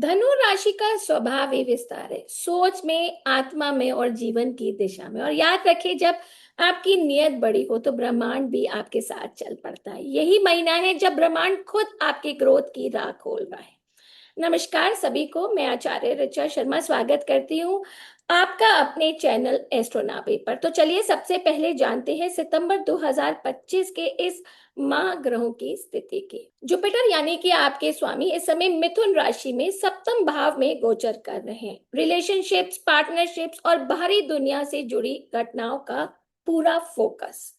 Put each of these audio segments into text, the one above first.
धनु राशि का स्वभाव ही विस्तार है, सोच में, आत्मा में और जीवन की दिशा में। और याद रखिए, जब आपकी नियत बड़ी हो तो ब्रह्मांड भी आपके साथ चल पड़ता है। यही महीना है जब ब्रह्मांड खुद आपकी ग्रोथ की राह खोल रहा है। नमस्कार सभी को, मैं आचार्य ऋचा शर्मा स्वागत करती हूँ आपका अपने चैनल एस्ट्रोनॉबी पर। तो चलिए सबसे पहले जानते हैं सितंबर 2025 के इस माह ग्रहों की स्थिति की। जुपिटर यानी कि आपके स्वामी इस समय मिथुन राशि में सप्तम भाव में गोचर कर रहे हैं। रिलेशनशिप्स, पार्टनरशिप्स और बाहरी दुनिया से जुड़ी घटनाओं का पूरा फोकस।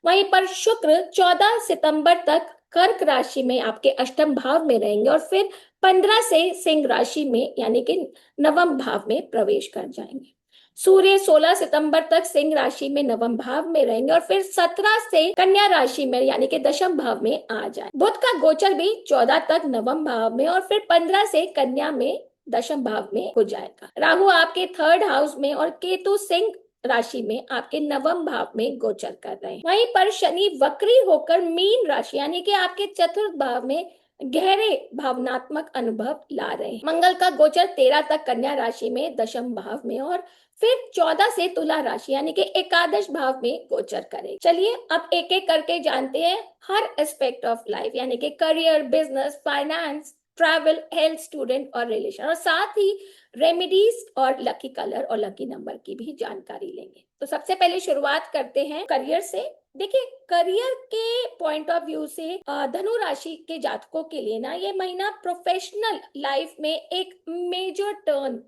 वहीं पर शुक्र 14 सितंबर तक कर्क राशि में आपके अष्टम भाव में रहेंगे और फिर 15 से सिंह राशि में यानी कि नवम भाव में प्रवेश कर जाएंगे। सूर्य 16 सितंबर तक सिंह राशि में नवम भाव में रहेंगे और फिर 17 से कन्या राशि में यानी कि दशम भाव में आ जाए। बुध का गोचर भी 14 तक नवम भाव में और फिर 15 से कन्या में दशम भाव में हो जाएगा। राहु आपके थर्ड हाउस में और केतु सिंह राशि में आपके नवम भाव में गोचर कर रहे हैं। वहीं पर शनि वक्री होकर मीन राशि यानी कि आपके चतुर्थ भाव में गहरे भावनात्मक अनुभव ला रहे हैं। मंगल का गोचर 13 तक कन्या राशि में दशम भाव में और फिर 14 से तुला राशि यानी कि एकादश भाव में गोचर करे। चलिए अब एक एक करके जानते हैं हर एस्पेक्ट ऑफ लाइफ यानी कि career, business, finance, travel, health, student और रिलेशन, और साथ ही रेमेडीज और लकी कलर और लकी नंबर की भी जानकारी लेंगे। तो सबसे पहले शुरुआत करते हैं करियर से। देखिए, करियर के पॉइंट ऑफ व्यू से धनु राशि के जातकों के लिए ना ये महीना प्रोफेशनल लाइफ में एक मेजर टर्न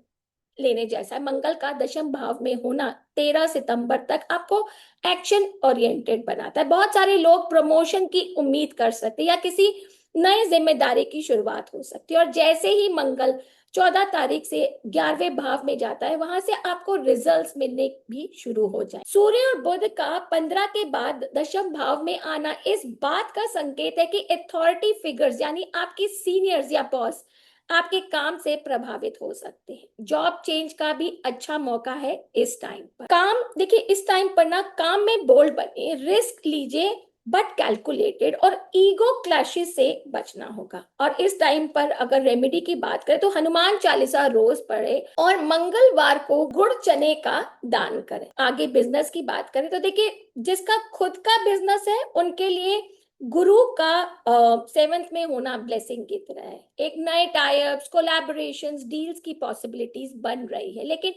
लेने जैसा है। मंगल का दशम भाव में होना 13 सितंबर तक आपको एक्शन ओरिएंटेड बनाता है। बहुत सारे लोग प्रमोशन की उम्मीद कर सकते हैं या किसी नए जिम्मेदारी की शुरुआत हो सकती है। और जैसे ही मंगल 14 तारीख से 11वें भाव में जाता है, वहां से आपको रिजल्ट्स मिलने भी शुरू हो जाए। सूर्य और बुध का 15 के बाद दशम भाव में आना इस बात का संकेत है कि अथॉरिटी फिगर्स यानी आपकी सीनियर्स या बॉस आपके काम से प्रभावित हो सकते हैं। जॉब चेंज का भी अच्छा मौका है इस टाइम पर। काम देखिए, इस टाइम पर ना काम में बोल्ड बने, रिस्क लीजिए बट कैलकुलेटेड, और ईगो क्लैशेस से बचना होगा। और इस टाइम पर अगर रेमेडी की बात करें तो हनुमान चालीसा रोज पढ़े और मंगलवार को गुड़ चने का दान करें। आगे बिजनेस की बात करें तो देखिए, जिसका खुद का बिजनेस है उनके लिए गुरु का 7th में होना ब्लेसिंग की तरह है। एक नए टाइप्स, कोलैबोरेशंस, डील्स की पॉसिबिलिटीज बन रही है। लेकिन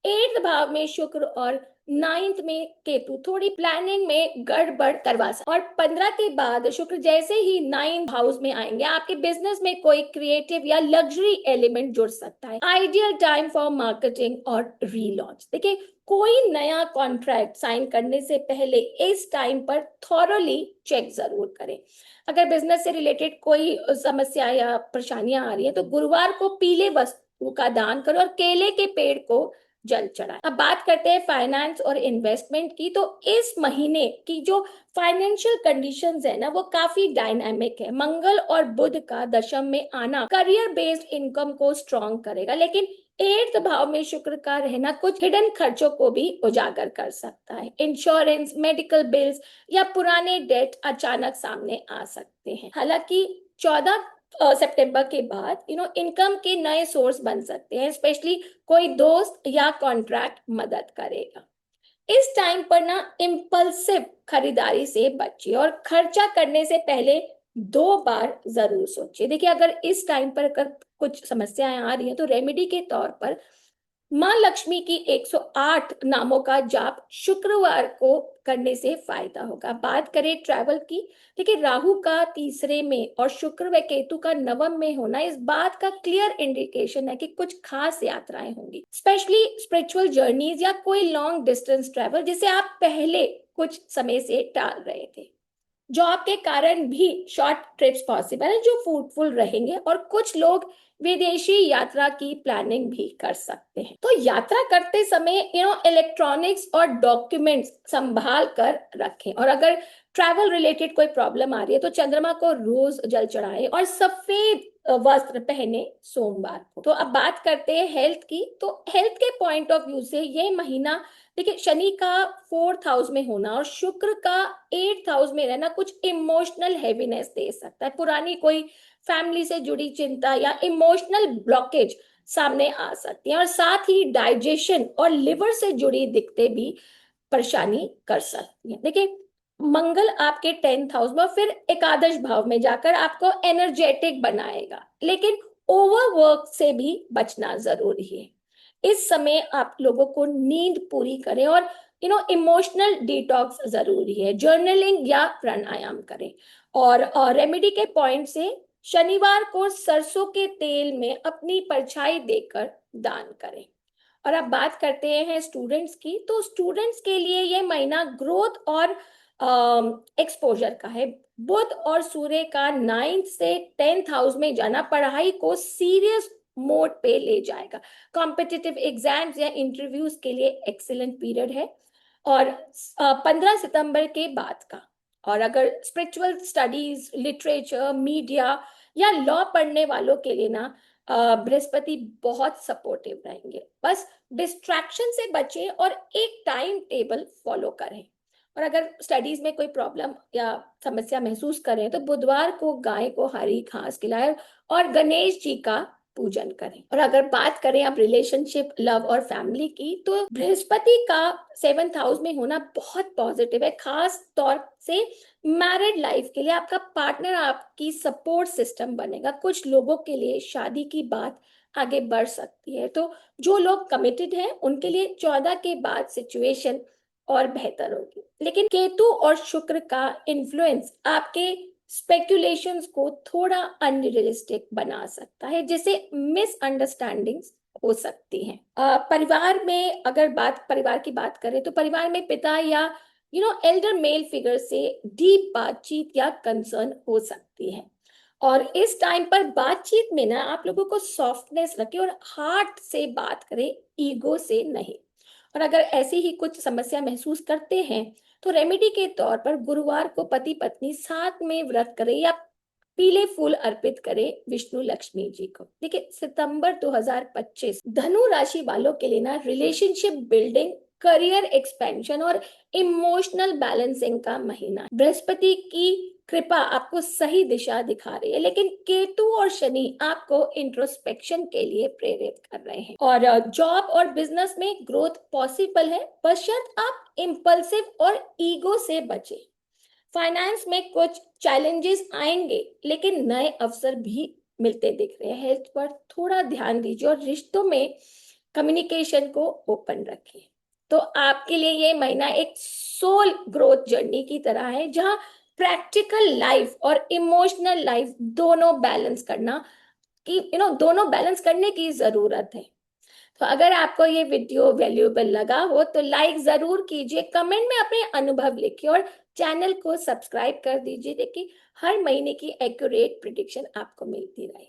8th भाव में शुक्र और 9th में केतु थोड़ी प्लानिंग में गड़बड़ करवा सकते। और 15 के बाद शुक्र जैसे ही 9th हाउस में आएंगे, आपके बिजनेस में कोई क्रिएटिव या लग्जरी एलिमेंट जुड़ सकता है। आइडियल टाइम फॉर मार्केटिंग और रीलॉन्च। देखिए, कोई नया कॉन्ट्रैक्ट साइन करने से पहले इस टाइम पर थॉरली चेक जरूर करें। अगर बिजनेस से रिलेटेड कोई समस्या या परेशानियां आ रही है तो गुरुवार को पीले वस्तु का दान करो और केले के पेड़ को जल चढ़ाए। अब बात करते हैं फाइनेंस और इन्वेस्टमेंट की। तो इस महीने की जो फाइनेंशियल कंडीशंस है ना, वो काफी डायनामिक है। मंगल और बुध का दशम में आना करियर बेस्ड इनकम को स्ट्रॉन्ग करेगा, लेकिन 8th भाव में शुक्र का रहना कुछ हिडन खर्चों को भी उजागर कर सकता है। इंश्योरेंस, मेडिकल बिल्स या पुराने डेट अचानक सामने आ सकते हैं। हालांकि 14 सितंबर के बाद इनकम के नए सोर्स बन सकते हैं, स्पेशली कोई दोस्त या कॉन्ट्रैक्ट मदद करेगा। इस टाइम पर ना इम्पल्सिव खरीदारी से बचिए और खर्चा करने से पहले 2 बार जरूर सोचिए। देखिए, अगर इस टाइम पर अगर कुछ समस्याएं आ रही हैं तो रेमेडी के तौर पर माँ लक्ष्मी की 108 नामों का जाप शुक्रवार को करने से फायदा होगा। बात करें ट्रैवल की, देखिए राहु का तीसरे में और शुक्र व केतु का नवम में होना इस बात का क्लियर इंडिकेशन है कि कुछ खास यात्राएं होंगी, स्पेशली स्पिरिचुअल जर्नीज या कोई लॉन्ग डिस्टेंस ट्रैवल जिसे आप पहले कुछ समय से टाल रहे थे। जॉब के कारण भी शॉर्ट ट्रिप्स पॉसिबल है जो फ्रूटफुल रहेंगे, और कुछ लोग विदेशी यात्रा की प्लानिंग भी कर सकते हैं। तो यात्रा करते समय इलेक्ट्रॉनिक्स और डॉक्यूमेंट्स संभाल कर रखें। और अगर ट्रैवल रिलेटेड कोई प्रॉब्लम आ रही है तो चंद्रमा को रोज जल चढ़ाएं और सफेद वस्त्र पहने सोमवार को। तो अब बात करते हैं हेल्थ की। तो हेल्थ के पॉइंट ऑफ व्यू से ये महीना, देखिए, शनि का 4th हाउस में होना और शुक्र का 8th हाउस में रहना कुछ इमोशनल हैवीनेस दे सकता है। पुरानी कोई फैमिली से जुड़ी चिंता या इमोशनल ब्लॉकेज सामने आ सकती है, और साथ ही डाइजेशन और लिवर से जुड़ी दिक्कतें भी परेशानी कर सकती है। देखिए, मंगल आपके 10th हाउस में फिर एकादश भाव में जाकर आपको एनर्जेटिक बनाएगा, लेकिन ओवरवर्क से भी बचना जरूरी है। इस समय आप लोगों को नींद पूरी करें और इमोशनल डिटॉक्स जरूरी है। जर्नलिंग या प्राणायाम करें। और रेमेडी के पॉइंट से शनिवार को सरसों के तेल में अपनी परछाई देकर दान करें। और अब बात करते हैं स्टूडेंट्स की। तो स्टूडेंट्स के लिए ये महीना ग्रोथ और एक्सपोजर का है। बुध और सूर्य का 9th से 10th हाउस में जाना पढ़ाई को सीरियस मोड पे ले जाएगा। कॉम्पिटिटिव एग्जाम्स या इंटरव्यूज के लिए एक्सीलेंट पीरियड है। और 15 सितंबर के बाद का। और अगर स्पिरिचुअल स्टडीज, लिटरेचर, मीडिया या लॉ पढ़ने वालों के लिए ना बृहस्पति बहुत सपोर्टिव रहेंगे। बस डिस्ट्रैक्शन से बचें और एक टाइम टेबल फॉलो करें। और अगर स्टडीज में कोई प्रॉब्लम या समस्या महसूस करें तो बुधवार को गाय को हरी घास खिलाएं और गणेश जी का पूजन करें। और अगर बात करें अब रिलेशनशिप, लव और फैमिली की, तो बृहस्पति का 7th हाउस में होना बहुत पॉजिटिव है। खास तौर से मैरिड लाइफ के लिए आपका पार्टनर आपकी सपोर्ट सिस्टम बनेगा। कुछ लोगों के लिए शादी की बात आगे बढ़ सकती है। तो जो लोग कमिटेड हैं उनके लिए 14 के बाद सिचुएशन और बेहतर होगी। लेकिन केतु और शुक्र का इन्फ्लुएंस आपके स्पेक्यूलेशंस को थोड़ा अनरियलिस्टिक बना सकता है, जिससे मिसअंडरस्टैंडिंग्स हो सकती हैं। परिवार में अगर परिवार की बात करें तो परिवार में पिता या एल्डर मेल फिगर से डीप बातचीत या कंसर्न हो सकती है। और इस टाइम पर बातचीत में ना आप लोगों को सॉफ्टनेस रखें और हार्ट से बात करें, ईगो से नहीं। और अगर ऐसी ही कुछ समस्या महसूस करते हैं तो रेमेडी के तौर पर गुरुवार को पति पत्नी साथ में व्रत करें या पीले फूल अर्पित करें विष्णु लक्ष्मी जी को। देखिए, सितंबर 2025 धनु राशि वालों के लिए ना रिलेशनशिप बिल्डिंग, करियर एक्सपेंशन और इमोशनल बैलेंसिंग का महीना। बृहस्पति की कृपा आपको सही दिशा दिखा रही है, लेकिन केतु और शनि आपको इंट्रोस्पेक्शन के लिए प्रेरित कर रहे हैं। और जॉब और बिजनेस में ग्रोथ पॉसिबल है, बशर्ते आप इम्पल्सिव और ईगो से बचें। फाइनेंस में कुछ चैलेंजेस आएंगे, लेकिन नए अवसर भी मिलते दिख रहे हैं। हेल्थ पर थोड़ा ध्यान दीजिए और रिश्तों में कम्युनिकेशन को ओपन रखें। तो आपके लिए ये महीना एक सोल ग्रोथ जर्नी की तरह है, जहां प्रैक्टिकल लाइफ और इमोशनल लाइफ दोनों बैलेंस करने की जरूरत है। तो अगर आपको ये वीडियो वैल्यूएबल लगा हो तो लाइक जरूर कीजिए, कमेंट में अपने अनुभव लिखिए और चैनल को सब्सक्राइब कर दीजिए, ताकि हर महीने की एक्यूरेट प्रिडिक्शन आपको मिलती रहे।